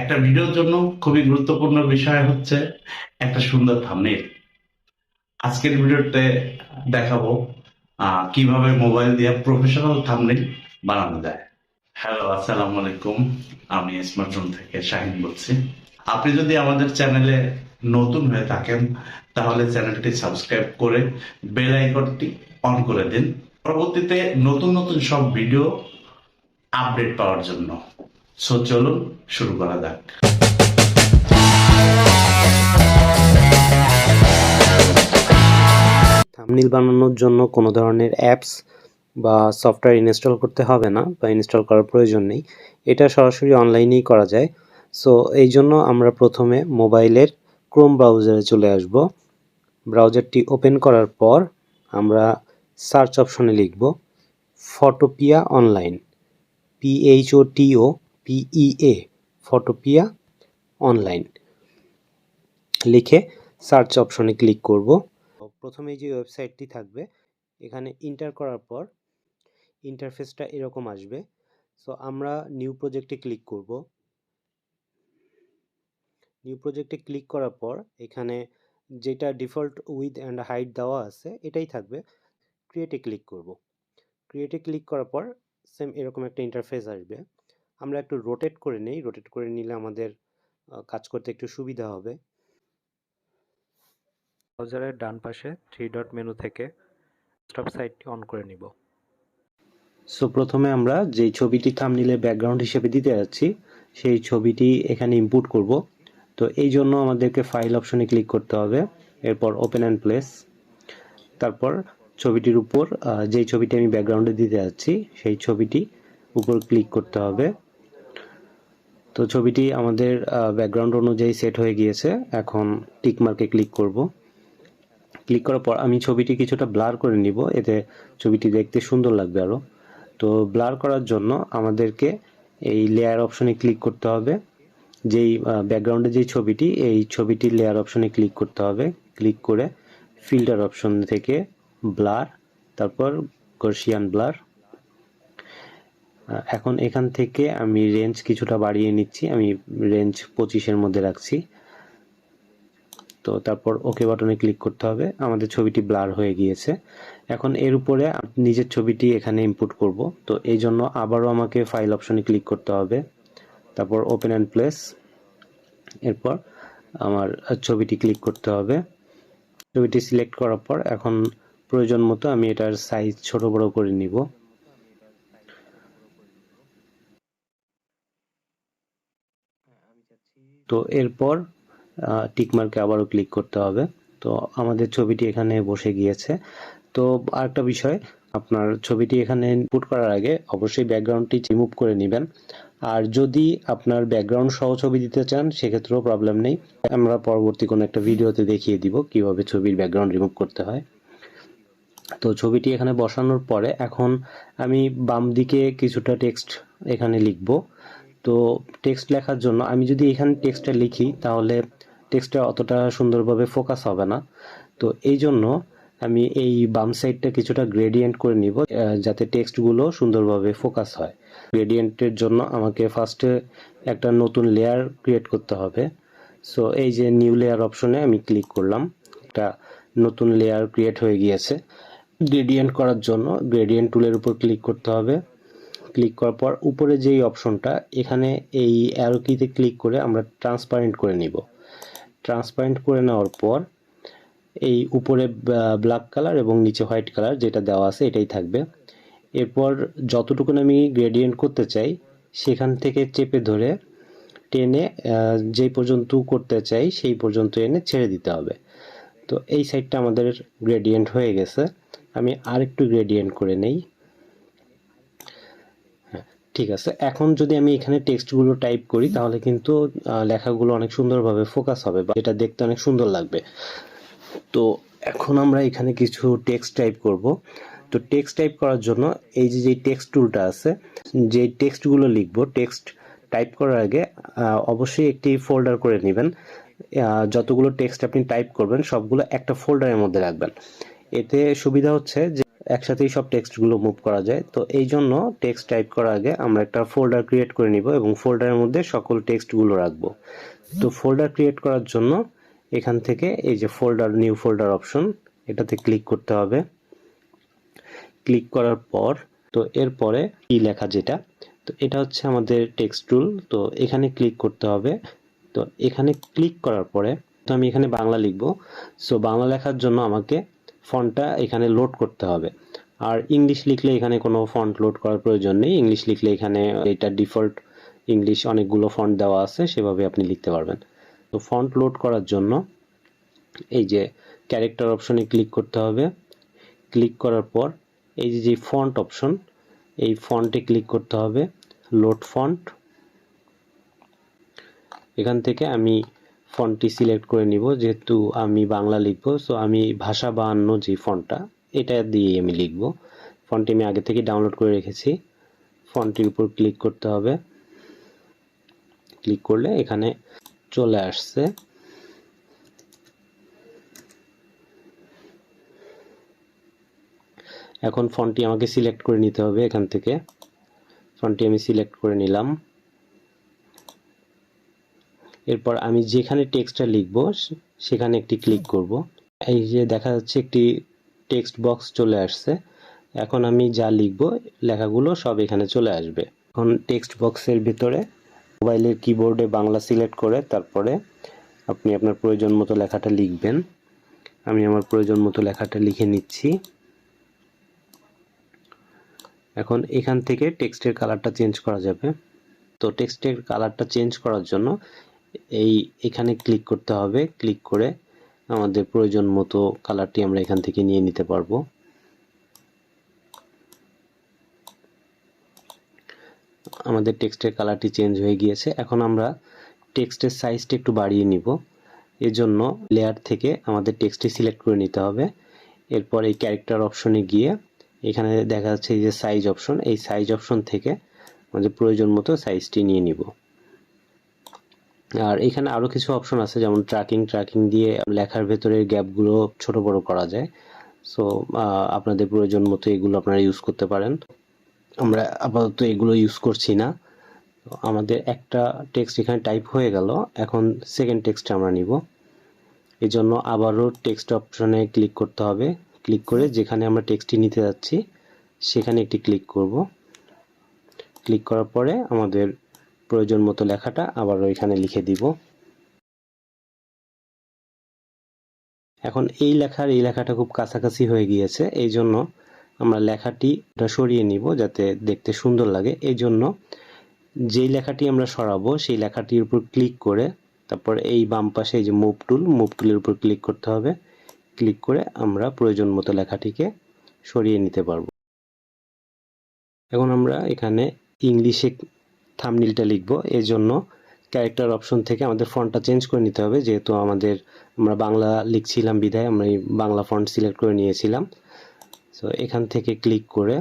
একটা ভিডিওর জন্য খুবই গুরুত্বপূর্ণ বিষয় হচ্ছে একটা সুন্দর থাম্বনেইল। আজকের ভিডিওতে দেখাবো কিভাবে মোবাইল দিয়ে প্রফেশনাল থাম্বনেইল বানানো যায়। হ্যালো, আসসালামু আলাইকুম। আমি স্মার্টজোন থেকে শাহিন বলছি। আপনি যদি আমাদের চ্যানেলে নতুন হয়ে থাকেন তাহলে চ্যানেলটি সাবস্ক্রাইব করে বেল আইকনটি অন করে দিন পরবর্তীতে নতুন নতুন সব ভিডিও আপডেট পাওয়ার জন্য। সো চলুন শুরু করা যাক। থাম্বনেইল বানানোর জন্য কোনো ধরনের অ্যাপস বা সফটওয়্যার ইনস্টল করতে হবে না বা ইনস্টল করার প্রয়োজন নেই। এটা সরাসরি অনলাইনেই করা যায়। সো এই জন্য আমরা প্রথমে মোবাইলের ক্রোম ব্রাউজারে চলে আসব। ব্রাউজারটি ওপেন করার পর আমরা সার্চ অপশনে লিখব Photopea online, PHOTOPEA, Photopea online লিখে সার্চ অপশনে ক্লিক করব। প্রথমে যে ওয়েবসাইটটি থাকবে এখানে ইন্টার করার পর ইন্টারফেসটা এরকম আসবে। সো আমরা নিউ প্রজেক্টে ক্লিক করব। নিউ প্রজেক্টে ক্লিক করার পর এখানে যেটা ডিফল্ট উইথ অ্যান্ড হাইট দেওয়া আছে এটাই থাকবে। ক্রিয়েটে ক্লিক করব। ক্রিয়েটে ক্লিক করার পর সেম এরকম একটা ইন্টারফেস আসবে। আমরা একটু রোটেট করে নেই, রোটেট করে নিলে আমাদের কাজ করতে একটু সুবিধা হবে। ব্রাউজারের ডান পাশে থ্রি ডট মেনু থেকে স্টপ সাইটটি অন করে নিব। সো প্রথমে আমরা যেই ছবিটি থাম্বনেইলে ব্যাকগ্রাউন্ড হিসেবে দিতে যাচ্ছি সেই ছবিটি এখানে ইনপুট করব। তো এই জন্য আমাদেরকে ফাইল অপশনে ক্লিক করতে হবে, এরপর ওপেন অ্যান্ড প্লেস, তারপর ছবিটির উপর যেই ছবিটি আমি ব্যাকগ্রাউন্ডে দিতে যাচ্ছি সেই ছবিটি উপর ক্লিক করতে হবে। তো ছবিটি আমাদের ব্যাকগ্রাউন্ড অনুযায়ী সেট হয়ে গিয়েছে। এখন টিক মার্কে ক্লিক করব। ক্লিক করার পর আমি ছবিটি কিছুটা ব্লার করে নিব, এতে ছবিটি দেখতে সুন্দর লাগবে আরও। তো ব্লার করার জন্য আমাদেরকে এই লেয়ার অপশনে ক্লিক করতে হবে। যেই ব্যাকগ্রাউন্ডে যেই ছবিটি, এই ছবিটির লেয়ার অপশনে ক্লিক করতে হবে। ক্লিক করে ফিল্টার অপশন থেকে ব্লার, তারপর গর্সিয়ান ব্লার। এখন এখান থেকে আমি রেঞ্জ কিছুটা বাড়িয়ে নিচ্ছি, আমি রেঞ্জ 25-এর মধ্যে রাখছি। তো তারপর ওকে বাটনে ক্লিক করতে হবে। আমাদের ছবিটি ব্লার হয়ে গিয়েছে। এখন এর উপরে নিজের ছবিটি এখানে ইনপুট করব। তো এই জন্য আবারও আমাকে ফাইল অপশনে ক্লিক করতে হবে, তারপর ওপেন অ্যান্ড প্লেস, এরপর আমার ছবিটি ক্লিক করতে হবে। ছবিটি সিলেক্ট করার পর এখন প্রয়োজন মতো আমি এটার সাইজ ছোট বড় করে নিব। তো এরপর টিক মার্কে আবারও ক্লিক করতে হবে। তো আমাদের ছবিটি এখানে বসে গিয়েছে। তো আরেকটা বিষয়, আপনার ছবিটি এখানে ইনপুট করার আগে অবশ্যই ব্যাকগ্রাউন্ডটি রিমুভ করে নেবেন। আর যদি আপনার ব্যাকগ্রাউন্ড সহ ছবি দিতে চান সেক্ষেত্রেও প্রবলেম নেই। আমরা পরবর্তী কোনো একটা ভিডিওতে দেখিয়ে দিব কিভাবে ছবির ব্যাকগ্রাউন্ড রিমুভ করতে হয়। তো ছবিটি এখানে বসানোর পরে এখন আমি বাম দিকে কিছুটা টেক্সট এখানে লিখব। তো টেক্সট লেখার জন্য আমি যদি এখানে টেক্সটটা লিখি তাহলে টেক্সটটা অতটা সুন্দরভাবে ফোকাস হবে না। তো এই জন্য আমি এই বাম সাইডটা কিছুটা গ্রেডিয়েন্ট করে নিব যাতে টেক্সটগুলো সুন্দরভাবে ফোকাস হয়। গ্রেডিয়েন্টের জন্য আমাকে ফার্স্টে একটা নতুন লেয়ার ক্রিয়েট করতে হবে। সো এই যে নিউ লেয়ার অপশনে আমি ক্লিক করলাম, একটা নতুন লেয়ার ক্রিয়েট হয়ে গিয়েছে। গ্রেডিয়েন্ট করার জন্য গ্রেডিয়েন্ট টুলের উপর ক্লিক করতে হবে। ক্লিক করার পর উপরে যেই অপশনটা এখানে এই অ্যারো কিতে ক্লিক করে আমরা ট্রান্সপারেন্ট করে নিব। ট্রান্সপারেন্ট করে নেওয়ার পর এই উপরে ব্ল্যাক কালার এবং নিচে হোয়াইট কালার যেটা দেওয়া আছে এটাই থাকবে। এরপর যতটুকু আমি গ্রেডিয়েন্ট করতে চাই সেখান থেকে চেপে ধরে টেনে যেই পর্যন্ত করতে চাই সেই পর্যন্ত এনে ছেড়ে দিতে হবে। তো এই সাইডটা আমাদের গ্রেডিয়েন্ট হয়ে গেছে। আমি আরেকটু গ্রেডিয়েন্ট করে নেই। ঠিক আছে, এখন যদি আমি এখানে টেক্সটগুলো টাইপ করি তাহলে কিন্তু লেখাগুলো অনেক সুন্দরভাবে ফোকাস হবে বা এটা দেখতে অনেক সুন্দর লাগবে। তো এখন আমরা এখানে কিছু টেক্সট টাইপ করব। তো টেক্সট টাইপ করার জন্য এই যে টেক্সট টুলটা আছে, যে টেক্সটগুলো লিখব, টেক্সট টাইপ করার আগে অবশ্যই একটি ফোল্ডার করে নেবেন। যতগুলো টেক্সট আপনি টাইপ করবেন সবগুলো একটা ফোল্ডারের মধ্যে রাখবেন। এতে সুবিধা হচ্ছে যে একসাথেই সব টেক্সটগুলো মুভ করা যায়। তো এই জন্য টেক্সট টাইপ করার আগে আমরা একটা ফোল্ডার ক্রিয়েট করে নিব এবং ফোল্ডারের মধ্যে সকল টেক্সটগুলো রাখবো। তো ফোল্ডার ক্রিয়েট করার জন্য এখান থেকে এই যে ফোল্ডার, নিউ ফোল্ডার অপশন, এটাতে ক্লিক করতে হবে। ক্লিক করার পর তো এরপরে কি লেখা যেটা, তো এটা হচ্ছে আমাদের টেক্সট টুল। তো এখানে ক্লিক করতে হবে। তো এখানে ক্লিক করার পরে তো আমি এখানে বাংলা লিখব। সো বাংলা লেখার জন্য আমাকে ফন্টটা এখানে লোড করতে হবে। আর ইংলিশ লিখলে এখানে কোনো ফন্ট লোড করার প্রয়োজন নেই। ইংলিশ লিখলে এখানে এটা ডিফল্ট ইংলিশ অনেকগুলো ফন্ট দেওয়া আছে, সেভাবে আপনি লিখতে পারবেন। তো ফন্ট লোড করার জন্য এই যে ক্যারেক্টার অপশনে ক্লিক করতে হবে। ক্লিক করার পর এই যে ফন্ট অপশন, এই ফন্টে ক্লিক করতে হবে, লোড ফন্ট। এখান থেকে আমি ফন্টটি সিলেক্ট করে নিব, যেহেতু আমি বাংলা লিখব। সো আমি ভাষা 52 যে ফন্টটা, এটা দিয়েই আমি লিখব। ফন্টটি আমি আগে থেকে ডাউনলোড করে রেখেছি। ফন্টটির উপর ক্লিক করতে হবে। ক্লিক করলে এখানে চলে আসছে। এখন ফন্টটি আমাকে সিলেক্ট করে নিতে হবে। এখান থেকে ফন্টটি আমি সিলেক্ট করে নিলাম। এরপর আমি যেখানে টেক্সটটা লিখব সেখানে একটি ক্লিক করব। এই যে দেখা যাচ্ছে একটি টেক্সট বক্স চলে আসছে। এখন আমি যা লিখব লেখাগুলো সব এখানে চলে আসবে। এখন টেক্সট বক্সের ভিতরে মোবাইলের কিবোর্ডে বাংলা সিলেক্ট করে তারপরে আপনি আপনার প্রয়োজন মতো লেখাটা লিখবেন। আমি আমার প্রয়োজন মতো লেখাটা লিখে নিচ্ছি। এখন এখান থেকে টেক্সটের কালারটা চেঞ্জ করা যাবে। তো টেক্সটের কালারটা চেঞ্জ করার জন্য এখানে ক্লিক করতে হবে। ক্লিক করে আমাদের প্রয়োজন মতো কালারটি আমরা এখান থেকে নিয়ে নিতে পারবো। আমাদের টেক্সটের কালারটি চেঞ্জ হয়ে গিয়েছে। এখন আমরা টেক্সটের সাইজটা একটু বাড়িয়ে নিব। এর জন্য লেয়ার থেকে আমাদের টেক্সটটি সিলেক্ট করে নিতে হবে। এরপর এই ক্যারেক্টার অপশনে গিয়ে এখানে দেখা যাচ্ছে এই যে সাইজ অপশন, এই সাইজ অপশন থেকে আমাদের প্রয়োজন মতো সাইজটি নিয়ে নিব। আর এখানে আরো কিছু অপশন আছে, যেমন ট্র্যাকিং দিয়ে লেখার ভেতরের গ্যাপগুলো ছোট বড় করা যায়। সো আপনাদের প্রয়োজন মতো এগুলো আপনারা ইউজ করতে পারেন। আমরা আপাতত এগুলো ইউজ করছি না। আমাদের একটা টেক্সট এখানে টাইপ হয়ে গেল। এখন সেকেন্ড টেক্সট আমরা নিব। এই জন্য আবারও টেক্সট অপশনে ক্লিক করতে হবে। ক্লিক করে যেখানে আমরা টেক্সটটি নিতে যাচ্ছি সেখানে একটি ক্লিক করব। ক্লিক করার পরে আমাদের প্রয়োজন মতো লেখাটা আবারও এখানে লিখে দিব। এখন এই লেখাটা খুব কাছাকাছি হয়ে গিয়েছে। এই জন্য আমরা লেখাটি সরিয়ে নিব যাতে দেখতে সুন্দর লাগে। এই জন্য যেই লেখাটি আমরা সরাবো সেই লেখাটির উপর ক্লিক করে তারপর এই বাম পাশে এই যে মুভ টুলের উপর ক্লিক করতে হবে। ক্লিক করে আমরা প্রয়োজন মতো লেখাটিকে সরিয়ে নিতে পারবো। এখন আমরা এখানে ইংলিশে থাম্বনেইলটা লিখব। এর জন্য ক্যারেক্টার অপশন থেকে আমাদের ফন্টটা চেঞ্জ করে নিতে হবে, যেহেতু আমরা বাংলা লিখছিলাম বিধায় আমরা এই বাংলা ফন্ট সিলেক্ট করে নিয়েছিলাম। সো এখান থেকে ক্লিক করে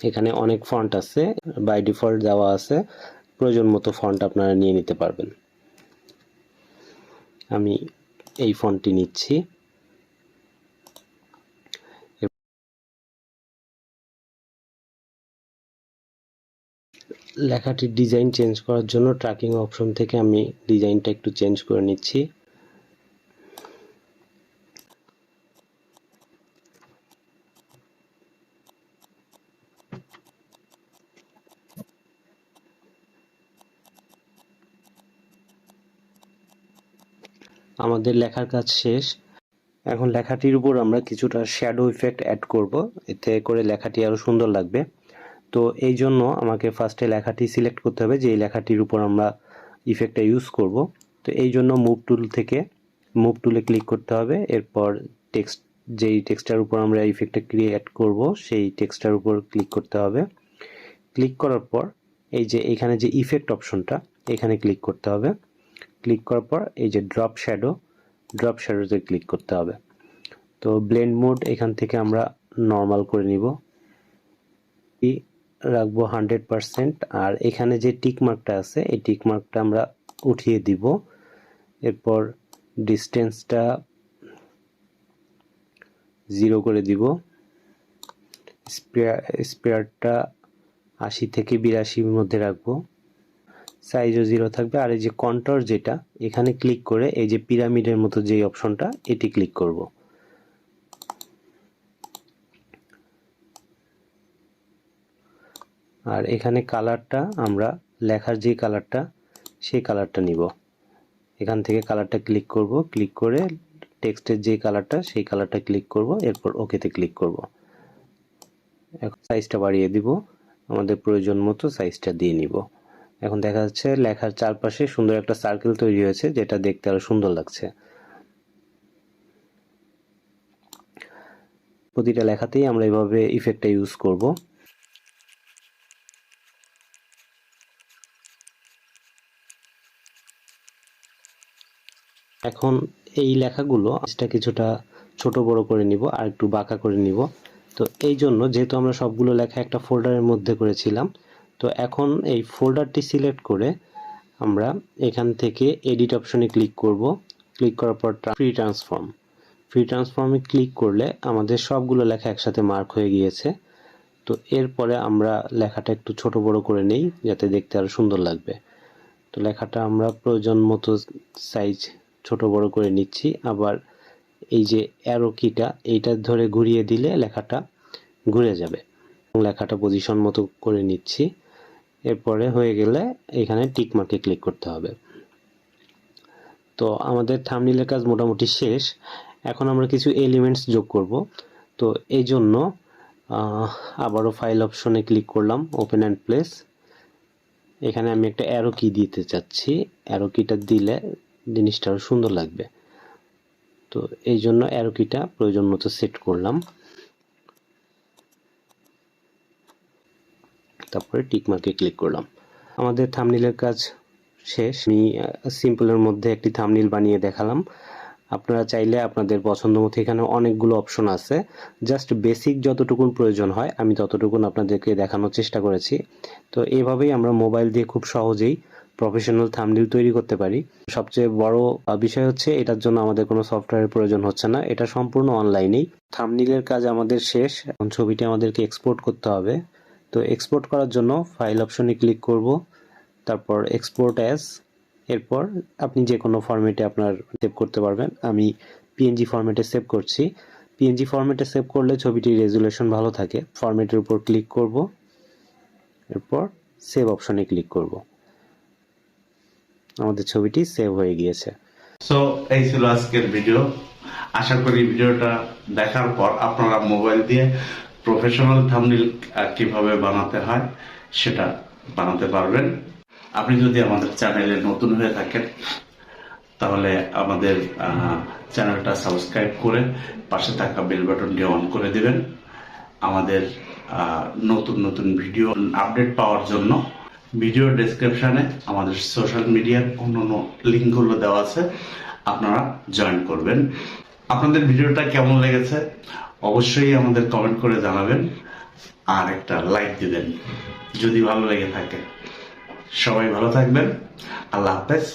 এখানে অনেক ফন্ট আছে, বাই ডিফল্ট দেওয়া আছে, প্রয়োজন মতো ফন্ট আপনারা নিয়ে নিতে পারবেন। আমি এই ফন্টটি নিচ্ছি। লেখাটির ডিজাইন চেঞ্জ করার জন্য ট্র্যাকিং অপশন থেকে আমি ডিজাইনটা একটু চেঞ্জ করে নিচ্ছি। আমাদের লেখার কাজ শেষ। এখন লেখাটির উপর আমরা কিছুটা শ্যাডো ইফেক্ট অ্যাড করব, এতে করে লেখাটি আরো সুন্দর লাগবে। তো এই জন্য আমাকে ফার্স্টে লেখাটি সিলেক্ট করতে হবে যে এই লেখাটির উপর আমরা ইফেক্টটা ইউজ করব। তো এই জন্য মুভ টুলে ক্লিক করতে হবে। এরপর যেই টেক্সটার উপর আমরা ইফেক্টটা ক্রিয়েট করব সেই টেক্সটার উপর ক্লিক করতে হবে। ক্লিক করার পর এই যে এখানে যে ইফেক্ট অপশনটা এখানে ক্লিক করতে হবে। ক্লিক করার পর এই যে ড্রপ শ্যাডোতে ক্লিক করতে হবে। তো ব্লেন্ড মোড এখান থেকে আমরা নর্মাল করে নিব, রাখবো 100%। আর এখানে যে টিক মার্কটা আছে এই টিক মার্কটা আমরা উঠিয়ে দিব। এরপর ডিসটেন্সটা 0 করে দিব। স্পেয়ারটা 80 থেকে 82 মধ্যে রাখবো, সাইজও 0 থাকবে। আর এই যে কন্ট্রোল যেটা, এখানে ক্লিক করে এই যে পিরামিডের মতো যে অপশনটা, এটি ক্লিক করব। আর এখানে কালারটা আমরা লেখার যে কালারটা, সেই কালারটা নিব। এখান থেকে কালারটা ক্লিক করব, ক্লিক করে টেক্সটের যে কালারটা, সেই কালারটা ক্লিক করব, এরপর ওকেতে ক্লিক করব। এখন সাইজটা বাড়িয়ে দিব, আমাদের প্রয়োজন মতো সাইজটা দিয়ে নিব। এখন দেখা যাচ্ছে লেখার চারপাশে সুন্দর একটা সার্কেল তৈরি হয়েছে, যেটা দেখতে আরো সুন্দর লাগছে। প্রতিটা লেখাতেই আমরা এভাবে ইফেক্টটা ইউজ করব। এখন এই লেখাগুলো কিছুটা ছোট বড় করে নিব আর একটু বাঁকা করে নিব। তো এই জন্য, যেহেতু আমরা সবগুলো লেখা একটা ফোল্ডারের মধ্যে করেছিলাম, তো এখন এই ফোল্ডারটি সিলেক্ট করে আমরা এখান থেকে এডিট অপশনে ক্লিক করব। ক্লিক করার পর ফ্রি ট্রান্সফর্মে ক্লিক করলে আমাদের সবগুলো লেখা একসাথে মার্ক হয়ে গিয়েছে। তো এরপরে আমরা লেখাটা একটু ছোট বড় করে নেই, যাতে দেখতে আরো সুন্দর লাগবে। তো লেখাটা আমরা প্রয়োজন মতো সাইজ ছোট বড় করে নিচ্ছি। আবার এই যে অ্যারো কিটা, এইটা ধরে ঘুরিয়ে দিলে লেখাটা ঘুরে যাবে। লেখাটা পজিশন মতো করে নিচ্ছি। এরপরে হয়ে গেলে এখানে টিক মার্কে ক্লিক করতে হবে। তো আমাদের থাম্বনেইলের কাজ মোটামুটি শেষ। এখন আমরা কিছু এলিমেন্টস যোগ করব। তো এই জন্য আবারও ফাইল অপশনে ক্লিক করলাম, ওপেন অ্যান্ড প্লেস। এখানে আমি একটা অ্যারো কি দিতে চাচ্ছি, অ্যারো কিটা দিলে জিনিসটা আরো সুন্দর লাগবে। তো এই জন্য অ্যারো কিটা প্রয়োজন মতো সেট করলাম, তারপরে টিক মার্কে ক্লিক করলাম। আমাদের থাম্বনেইলের কাজ শেষ। আমি সিম্পলের মধ্যে একটি থাম্বনেইল বানিয়ে দেখালাম। আপনারা চাইলে আপনাদের পছন্দ মতো, এখানে অনেকগুলো অপশন আছে, জাস্ট বেসিক যতটুকুন প্রয়োজন হয় আমি ততটুকুন আপনাদেরকে দেখানোর চেষ্টা করেছি। তো এইভাবেই আমরা মোবাইল দিয়ে খুব সহজেই প্রফেশনাল থাম্বনেইল তৈরি করতে পারি। সবচেয়ে বড় বিষয় হচ্ছে, এটার জন্য আমাদের কোনো সফটওয়্যারের প্রয়োজন হচ্ছে না, এটা সম্পূর্ণ অনলাইনেই। থাম্বনেইলের কাজ আমাদের শেষ। এখন ছবিটি আমাদেরকে এক্সপোর্ট করতে হবে। তো এক্সপোর্ট করার জন্য ফাইল অপশনে ক্লিক করব, তারপর এক্সপোর্ট অ্যাজ। এরপর আপনি যে কোনো ফরম্যাটে আপনার সেভ করতে পারবেন। আমি পিএনজি ফরম্যাটে সেভ করছি। পিএনজি ফরম্যাটে সেভ করলে ছবিটির রেজুলেশন ভালো থাকে। ফরম্যাটের উপর ক্লিক করব, এরপর সেভ অপশনে ক্লিক করব। আমাদের ছবিটি সেভ হয়ে গিয়েছে। সো এই ছিল আজকের ভিডিও। আশা করি ভিডিওটা দেখার পর আপনারা মোবাইল দিয়ে প্রফেশনাল থাম্বনেইল কিভাবে বানাতে হয় সেটা বানাতে পারবেন। আপনি যদি আমাদের চ্যানেলে নতুন হয়ে থাকেন, তাহলে আমাদের চ্যানেলটা সাবস্ক্রাইব করে পাশে থাকা বেল বাটনটি অন করে দিবেন। আমাদের নতুন নতুন ভিডিও আপডেট পাওয়ার জন্য ভিডিও ডেসক্রিপশনে আমাদের সোশ্যাল মিডিয়ার অন্যান্য লিঙ্কগুলো দেওয়া আছে, আপনারা জয়েন করবেন। আপনাদের ভিডিওটা কেমন লেগেছে অবশ্যই আমাদের কমেন্ট করে জানাবেন, আর একটা লাইক দিবেন যদি ভালো লেগে থাকে। সবাই ভালো থাকবেন। আল্লাহ হাফেজ।